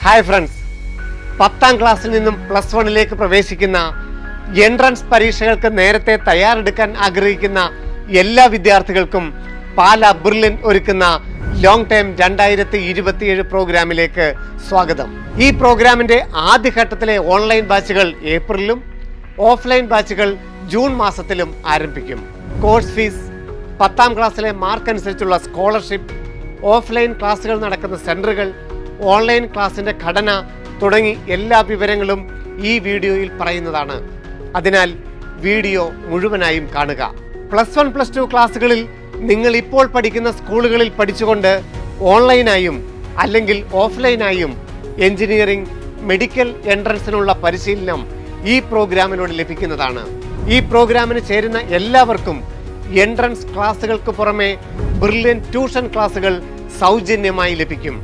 Hi friends, 10ാം ക്ലാസ്സിൽ നിന്നും plus വണ്ണിലേക്ക് പ്രവേശിക്കുന്ന എൻട്രൻസ് പരീക്ഷകൾക്ക് നേരത്തെ തയ്യാറെടുക്കാൻ ആഗ്രഹിക്കുന്ന എല്ലാ വിദ്യാർത്ഥികൾക്കും പാല ബ്രില്യൻ ഒരുക്കുന്ന ലോങ് ടൈം 2027 പ്രോഗ്രാമിലേക്ക് സ്വാഗതം. ഈ പ്രോഗ്രാമിന്റെ ആദ്യഘട്ടത്തിലെ ഓൺലൈൻ ബാച്ചുകൾ ഏപ്രിലും ഓഫ്ലൈൻ ബാച്ചുകൾ ജൂൺ മാസത്തിലും ആരംഭിക്കും. കോഴ്സ് ഫീസ്, 10ാം ക്ലാസ്സിലെ മാർക്ക് അനുസരിച്ചുള്ള സ്കോളർഷിപ്പ്, ഓഫ്ലൈൻ ക്ലാസ്സുകൾ നടക്കുന്ന സെന്ററുകൾ, ഓൺലൈൻ ക്ലാസിന്റെ ഘടന തുടങ്ങി എല്ലാ വിവരങ്ങളും ഈ വീഡിയോയിൽ പറയുന്നതാണ്. അതിനാൽ വീഡിയോ മുഴുവനായും കാണുക. പ്ലസ് 1, പ്ലസ് 2 ക്ലാസ്സുകളിൽ നിങ്ങൾ ഇപ്പോൾ പഠിക്കുന്ന സ്കൂളുകളിൽ പഠിച്ചുകൊണ്ട് ഓൺലൈനായും അല്ലെങ്കിൽ ഓഫ്ലൈനായും എഞ്ചിനീയറിംഗ്, മെഡിക്കൽ എൻട്രൻസിനുള്ള പരിശീലനം ഈ പ്രോഗ്രാമിലൂടെ ലഭിക്കുന്നതാണ്. ഈ പ്രോഗ്രാമിന് ചേരുന്ന എല്ലാവർക്കും എൻട്രൻസ് ക്ലാസ്സുകൾക്ക് പുറമെ ബ്രില്യൻ ട്യൂഷൻ ക്ലാസ്സുകൾ സൗജന്യമായി ലഭിക്കും.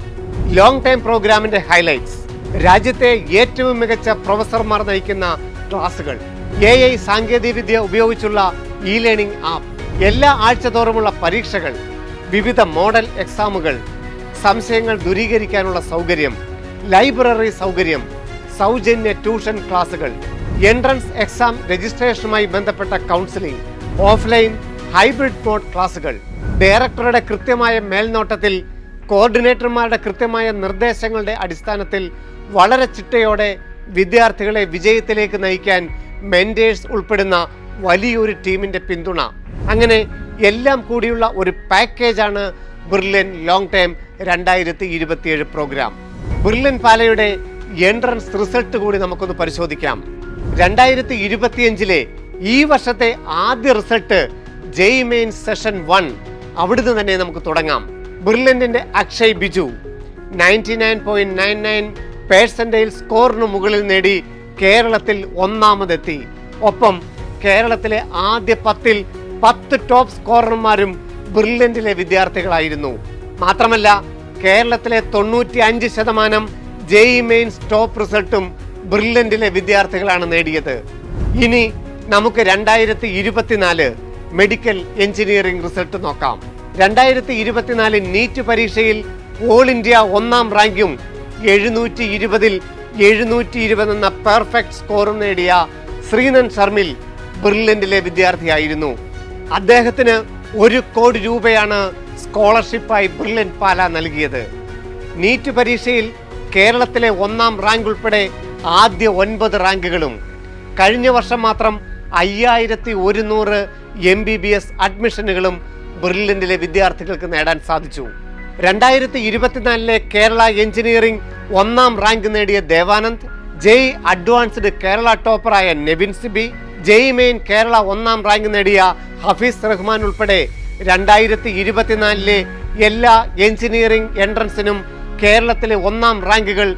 ലോങ് ടൈം പ്രോഗ്രാമിന്റെ ഹൈലൈറ്റ്സ്: രാജ്യത്തെ ഏറ്റവും മികച്ച പ്രൊഫസർമാർ നയിക്കുന്ന ക്ലാസുകൾ, AI സാങ്കേതികവിദ്യ ഉപയോഗിച്ചുള്ള ലേണിംഗ് ആപ്പ്, എല്ലാ ആഴ്ചതോറുമുള്ള പരീക്ഷകൾ, വിവിധ മോഡൽ എക്സാമുകൾ, സംശയങ്ങൾ ദൂരീകരിക്കാനുള്ള സൗകര്യം, ലൈബ്രറി സൗകര്യം, സൗജന്യ ട്യൂഷൻ ക്ലാസുകൾ, എൻട്രൻസ് എക്സാം രജിസ്ട്രേഷനുമായി ബന്ധപ്പെട്ട കൗൺസിലിംഗ്, ഓഫ്ലൈൻ ഹൈബ്രിഡ് മോഡ് ക്ലാസുകൾ, ഡയറക്ടറുടെ കൃത്യമായ മേൽനോട്ടത്തിൽ കോർഡിനേറ്റർമാരുടെ കൃത്യമായ നിർദ്ദേശങ്ങളുടെ അടിസ്ഥാനത്തിൽ വളരെ ചിട്ടയോടെ വിദ്യാർത്ഥികളെ വിജയത്തിലേക്ക് നയിക്കാൻ മെന്റേഴ്സ് ഉൾപ്പെടുന്ന വലിയൊരു ടീമിന്റെ പിന്തുണ, അങ്ങനെ എല്ലാം കൂടിയുള്ള ഒരു പാക്കേജാണ് Brilliant long time 2027 programme. Brilliant പാലയുടെ എൻട്രൻസ് റിസൾട്ട് കൂടി നമുക്കൊന്ന് പരിശോധിക്കാം. 2025 ഈ വർഷത്തെ ആദ്യ റിസൾട്ട് JEE മെയിൻസ് സെഷൻ 1, അവിടുന്ന് തന്നെ നമുക്ക് തുടങ്ങാം. ബ്രില്യന്റിന്റെ അക്ഷയ് ബിജു 99.99% സ്കോറിന് മുകളിൽ നേടി കേരളത്തിൽ ഒന്നാമതെത്തി. ഒപ്പം കേരളത്തിലെ ആദ്യ 10ൽ 10 ടോപ്പ് സ്കോറർമാരും ബ്രില്യന്റിലെ വിദ്യാർത്ഥികളായിരുന്നു. മാത്രമല്ല കേരളത്തിലെ 95% JEE മെയിൻസ് ടോപ്പ് റിസൾട്ടും ബ്രില്യന്റിലെ വിദ്യാർത്ഥികളാണ് നേടിയത്. ഇനി നമുക്ക് 2024 മെഡിക്കൽ എഞ്ചിനീയറിംഗ് റിസൾട്ട് നോക്കാം. 2024 നീറ്റ് പരീക്ഷയിൽ ഓൾ ഇന്ത്യ ഒന്നാം റാങ്കും 720ൽ 720 എന്ന പെർഫെക്റ്റ് സ്കോറും നേടിയ ശ്രീനൻ ശർമിൽ ബ്രില്യന്റിലെ വിദ്യാർത്ഥിയായിരുന്നു. അദ്ദേഹത്തിന് 1 കോടി രൂപയാണ് സ്കോളർഷിപ്പായി ബ്രില്യൻ പാല നൽകിയത്. നീറ്റ് പരീക്ഷയിൽ കേരളത്തിലെ ഒന്നാം റാങ്ക് ഉൾപ്പെടെ ആദ്യ 9 റാങ്കുകളും, കഴിഞ്ഞ വർഷം മാത്രം 5100 MBBS അഡ്മിഷനുകളും ബ്രില്യന്റിലെ വിദ്യാർത്ഥികൾക്ക് നേടാൻ സാധിച്ചു. 2024 കേരള എഞ്ചിനീയറിംഗ് ഒന്നാം റാങ്ക് നേടിയ ദേവാനന്ദ്, JEE അഡ്വാൻസ്ഡ് കേരള ടോപ്പറായ നെവിൻ സിബി, JEE മെയിൻ കേരള ഒന്നാം റാങ്ക് നേടിയ ഹഫീസ് റഹ്മാൻ ഉൾപ്പെടെ 2024 എല്ലാ എഞ്ചിനീയറിംഗ് എൻട്രൻസിനും കേരളത്തിലെ ഒന്നാം റാങ്കുകൾ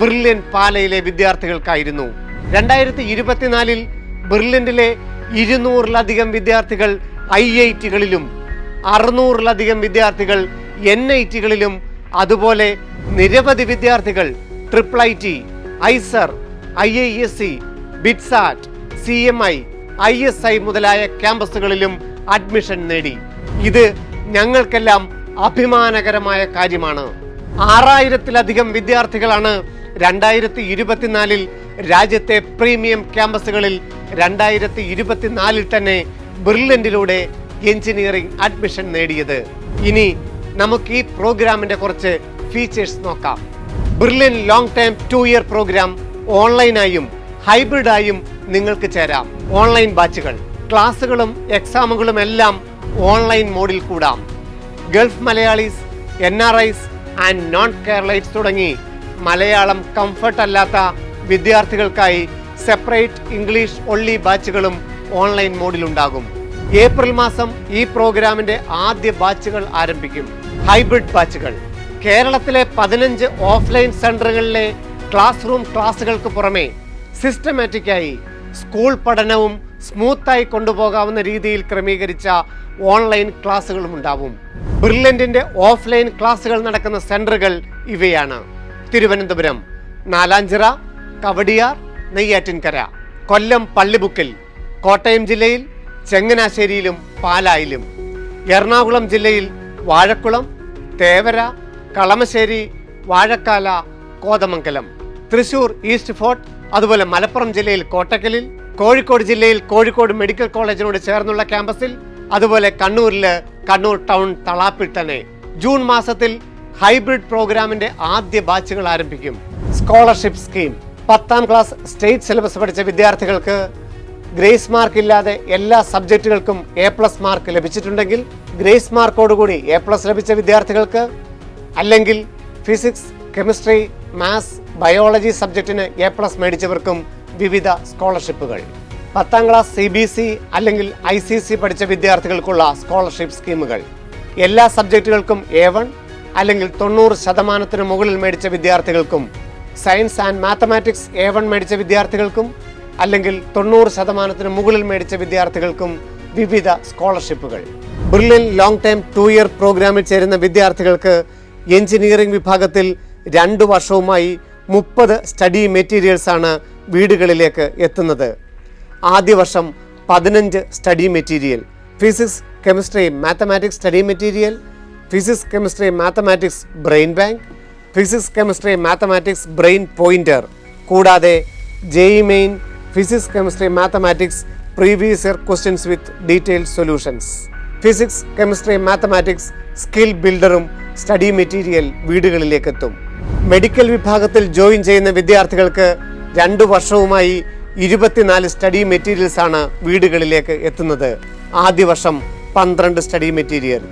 ബ്രില്യൻ പാലയിലെ വിദ്യാർത്ഥികൾക്കായിരുന്നു. 2024 ബ്രില്യന്റിലെ 200-ലധികം വിദ്യാർത്ഥികൾ IIT-കളിലും 600-ലധികം വിദ്യാർത്ഥികൾ NIT-കളിലും അതുപോലെ നിരവധി വിദ്യാർത്ഥികൾ IIIT, IISER, IISc, BITSAT, CMI, ISI മുതലായ ക്യാമ്പസുകളിലും അഡ്മിഷൻ നേടി. ഇത് ഞങ്ങൾക്കെല്ലാം അഭിമാനകരമായ കാര്യമാണ്. 6000-ലധികം വിദ്യാർത്ഥികളാണ് 2024 രാജ്യത്തെ പ്രീമിയം ക്യാമ്പസുകളിൽ 2024 തന്നെ ബ്രില്യന്റിലൂടെ എഞ്ചിനീയറിംഗ് അഡ്മിഷൻ നേടിയത്. ഇനി നമുക്ക് ഈ പ്രോഗ്രാമിന്റെ കുറച്ച് ഫീച്ചേഴ്സ് നോക്കാം. Brilliant long time 2 year programme ഓൺലൈനായും ഹൈബ്രിഡായും നിങ്ങൾക്ക് ചേരാം. ഓൺലൈൻ ബാച്ചുകൾ, ക്ലാസുകളും എക്സാമുകളും എല്ലാം ഓൺലൈൻ മോഡിൽ കൂടാം. Gulf Malayalees, NRIs and non Keralites തുടങ്ങി മലയാളം കംഫർട്ട് അല്ലാത്ത വിദ്യാർത്ഥികൾക്കായി സെപ്പറേറ്റ് ഇംഗ്ലീഷ് ഒൺലി ബാച്ചുകളും ഓൺലൈൻ മോഡിലുണ്ടാകും. ഏപ്രിൽ മാസം ഈ പ്രോഗ്രാമിന്റെ ആദ്യ ബാച്ചുകൾ ആരംഭിക്കും. ഹൈബ്രിഡ് ബാച്ചുകൾ, കേരളത്തിലെ 15 ഓഫ്ലൈൻ സെന്ററുകളിലെ ക്ലാസ് റൂം ക്ലാസുകൾക്ക് പുറമെ സിസ്റ്റമാറ്റിക്കായി സ്കൂൾ പഠനവും സ്മൂത്തായി കൊണ്ടുപോകാവുന്ന രീതിയിൽ ക്രമീകരിച്ച ഓൺലൈൻ ക്ലാസുകളും ഉണ്ടാവും. ബ്രില്യന്റിന്റെ ഓഫ്ലൈൻ ക്ലാസുകൾ നടക്കുന്ന സെന്ററുകൾ ഇവയാണ്: തിരുവനന്തപുരം നാലാഞ്ചിറ, കവടിയാർ, നെയ്യാറ്റിൻകര, കൊല്ലം പള്ളിബുക്കിൽ, കോട്ടയം ജില്ലയിൽ ചങ്ങനാശ്ശേരിയിലും പാലായിലും, എറണാകുളം ജില്ലയിൽ വാഴക്കുളം, തേവര, കളമശ്ശേരി, വാഴക്കാല, കോതമംഗലം, തൃശൂർ ഈസ്റ്റ് ഫോർട്ട്, അതുപോലെ മലപ്പുറം ജില്ലയിൽ കോട്ടക്കലിൽ, കോഴിക്കോട് ജില്ലയിൽ കോഴിക്കോട് മെഡിക്കൽ കോളേജിനോട് ചേർന്നുള്ള ക്യാമ്പസിൽ, അതുപോലെ കണ്ണൂരില് കണ്ണൂർ ടൗൺ തളാപ്പിട്ടനെ. ജൂൺ മാസത്തിൽ ഹൈബ്രിഡ് പ്രോഗ്രാമിന്റെ ആദ്യ ബാച്ചുകൾ ആരംഭിക്കും. Scholarship scheme. 10ാം ക്ലാസ് സ്റ്റേറ്റ് സിലബസ് പഠിച്ച വിദ്യാർത്ഥികൾക്ക് ഗ്രേസ് മാർക്ക് ഇല്ലാതെ എല്ലാ സബ്ജക്റ്റുകൾക്കും A+ മാർക്ക് ലഭിച്ചിട്ടുണ്ടെങ്കിൽ, ഗ്രേസ് മാർക്കോടുകൂടി A+ ലഭിച്ച വിദ്യാർത്ഥികൾക്ക്, അല്ലെങ്കിൽ ഫിസിക്സ്, കെമിസ്ട്രി, മാത്സ്, ബയോളജി സബ്ജക്റ്റിന് A+ മേടിച്ചവർക്കും വിവിധ സ്കോളർഷിപ്പുകൾ. 10ാം ക്ലാസ് CBC അല്ലെങ്കിൽ ICC പഠിച്ച വിദ്യാർത്ഥികൾക്കുള്ള സ്കോളർഷിപ്പ് സ്കീമുകൾ. എല്ലാ സബ്ജക്റ്റുകൾക്കും A1 അല്ലെങ്കിൽ 90% മുകളിൽ മേടിച്ച വിദ്യാർത്ഥികൾക്കും, സയൻസ് ആൻഡ് മാത്തമാറ്റിക്സ് A1 മേടിച്ച വിദ്യാർത്ഥികൾക്കും അല്ലെങ്കിൽ 90% മുകളിൽ മേടിച്ച വിദ്യാർത്ഥികൾക്കും വിവിധ സ്കോളർഷിപ്പുകൾ. ബ്രില്യൻ ലോങ് ടൈം 2 ഇയർ പ്രോഗ്രാമിൽ ചേരുന്ന വിദ്യാർത്ഥികൾക്ക് എഞ്ചിനീയറിംഗ് വിഭാഗത്തിൽ 2 വർഷവുമായി 30 സ്റ്റഡി മെറ്റീരിയൽസ് ആണ് വീടുകളിലേക്ക് എത്തുന്നത്. ആദ്യ വർഷം 15 study material, physics, chemistry, mathematics study material, physics, chemistry, mathematics brain bank, physics, chemistry, mathematics brain pointer, കൂടാതെ JEE main, physics, chemistry, mathematics previous year questions with detailed solutions, physics, chemistry, mathematics skill ബിൽഡറും study material വീടുകളിലേക്ക് എത്തും. Medical വിഭാഗത്തിൽ join ചെയ്യുന്ന വിദ്യാർത്ഥികൾക്ക് 2 വർഷവുമായി 24 study materials ആണ് വീടുകളിലേക്ക് എത്തുന്നത്. ആദ്യ വർഷം 12 study material,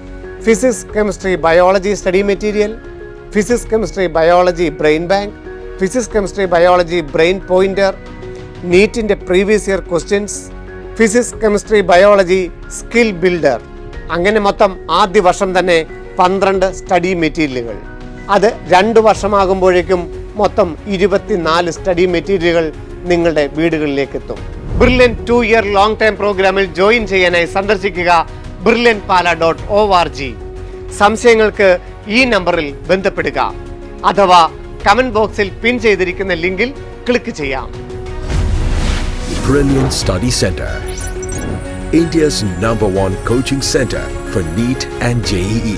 physics, chemistry, biology study material, physics, chemistry, biology brain bank, physics, chemistry, biology brain pointer, നീറ്റിന്റെ previous year questions, physics, chemistry, biology skill builder. അങ്ങനെ മൊത്തം ആദ്യ വർഷം തന്നെ 12 സ്റ്റഡി മെറ്റീരിയലുകൾ. അത് 2 വർഷമാകുമ്പോഴേക്കും മൊത്തം 24 സ്റ്റഡി മെറ്റീരിയലുകൾ നിങ്ങളുടെ വീടുകളിലേക്ക് എത്തും. ബ്രില്യൻ 2 ഇയർ ലോങ് ടൈം പ്രോഗ്രാമിൽ ജോയിൻ ചെയ്യാനായി സന്ദർശിക്കുക brilliantpala.org. സംശയങ്ങൾക്ക് ഈ നമ്പറിൽ ബന്ധപ്പെടുക, അഥവാ കമന്റ് ബോക്സിൽ പിൻ ചെയ്തിരിക്കുന്ന ലിങ്കിൽ ക്ലിക്ക് ചെയ്യാം. Brilliant Study Center, India's #1 coaching center for NEET and JEE.